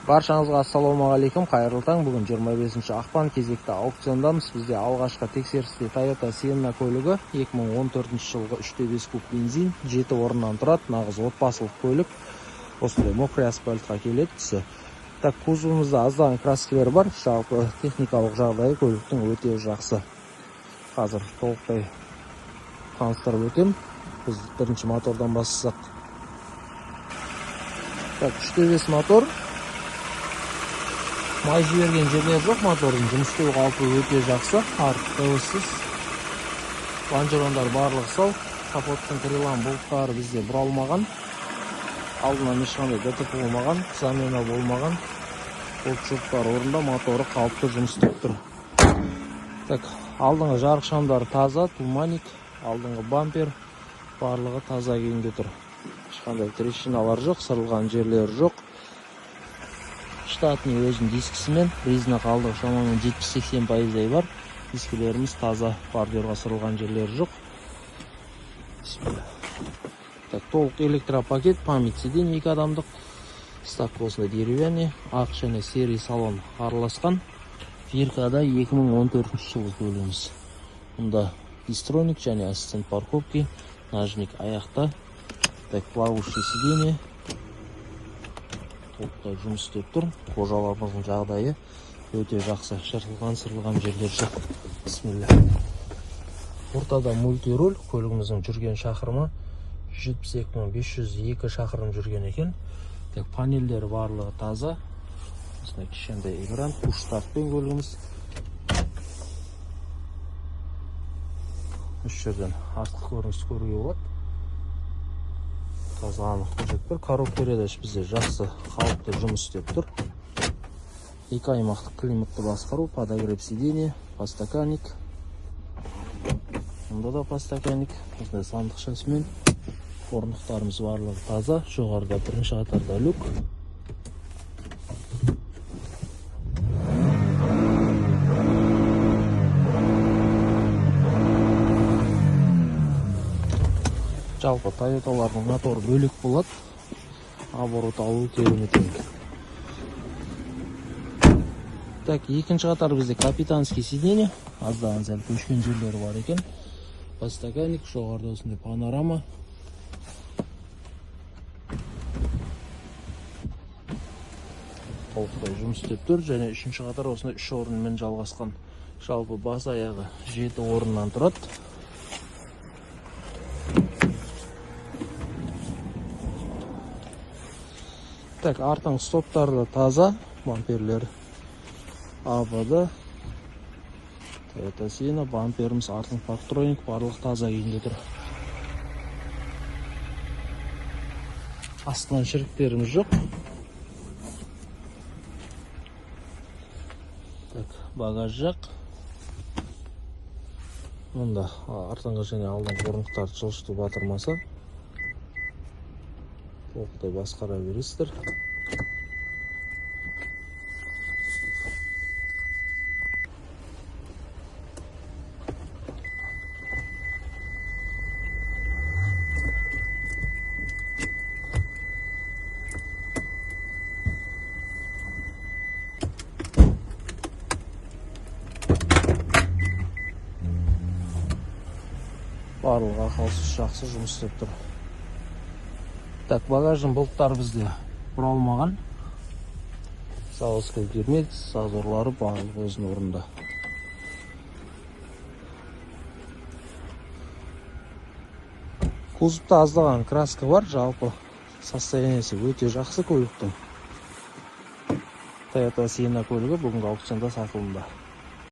Баршаңызға ассалаумағалейкум, қайырлы таң. Бүгін 25 ақпан кезекті аукциондамыз. Бізде алғашқы тексерісте Toyota Sienna көлігі 2014 жылғы 3.5 куб бензин 7 орыннан тұрады. Нағыз отбасылық көлік. Осындай мокрый асфальтқа келеді түсі. Так, кузовымызда аздаған краскілер бар. Жалпы техникалық жағдайы көліктің өте жақсы. Қазір толықтай таныстырып өтем. Біз бірінші мотордан бастасақ. Так, 3.5 мотор. Май жіберген жерлер жоқ, мотордың жұмыс істеу қалпы өте жақсы, артық дауыссыз. Лонжерондар барлығы сау, капоттың крилан болттары бізде бұралмаған, алдынан ешқандай ДТП болмаған, замена болмаған, болт жұлттар орында, моторы қалыпты жұмыс істеп тұр. Так, алдыңғы жарық шамдары таза, туманик, алдыңғы бампер барлығы таза күйінде тұр. Ешқандай трещиналар жоқ, сырылған жерлер жоқ. Штатный өзінің дискісімен, резина қалдығы шамамен 70-80% бар. Дискілеріміз таза, бордюрға сырылған жерлер жоқ. Так, толық электропакет, память сиденье 2 адамдық. Ставка осындай деревянный, ақ және серый салон араласқан. Фиркада 2014 жылы көлігіміз. Мұнда дистроник және ассистент парковки, нажник аяқта. Так, плавающий сиденье. Толықтай жұмыс істеп тұр. Қожаларымыздың жағдайы өте жақсы. Шырылған, сырылған жерлер жоқ. Бисмилля. Ортада мультируль. Көлігіміздің жүрген шақырымы 172.502 шақырым жүрген екен. Так, панельдері барлығы таза. Осындай кішкентай экран, пуш-стартпен көлігіміз. Үш жерден артқы көрініс көруге болады. Таза анық көрсетіп тұр. Коробка передач бізде жақсы, қалыпты жұмыс істеп тұр. 2 аймақтық климатты басқару, подогрев сиденье, подстаканник. Мұнда да подстаканник, осындай сандықшасымен. Орындықтарымыз барлығы таза. Жоғарыда бірінші қатарда люк. Жалпы Toyotалардың моторы бөлек болады. Оборот алу керемет. Так, екінші қатар бізде капитанский сиденье. Аздаған сәл көшкен жерлері бар екен. Подстаканник, жоғарыда осындай панорама. Толықтай жұмыс істеп тұр. Және үшінші қатар осындай 3 орынмен жалғасқан. Жалпы бас аяғы 7 орыннан тұрады. Так, артың стоптары таза, бамперлер АБД, Toyota Sienna, бамперіміз артың парктроник, барлық таза күйінде тұр. Астынан шіріктеріміз жоқ. Так, багаж жақ. Онда артыңғы және алдыңғы орындықтарды жылжыту батырмаса, толықтай басқара бересіздер. Барлығы ақаусыз жақсы жұмыс істеп тұр. Так, багаждың болттары бізде бұралмаған. Заводской гермет, зазорлары барлығы өзінің орында. Кузовта аздаған краска бар, жалпы состояниесі өте жақсы көліктің. Toyota Sienna көлігі бүгінгі аукционда сатылымда.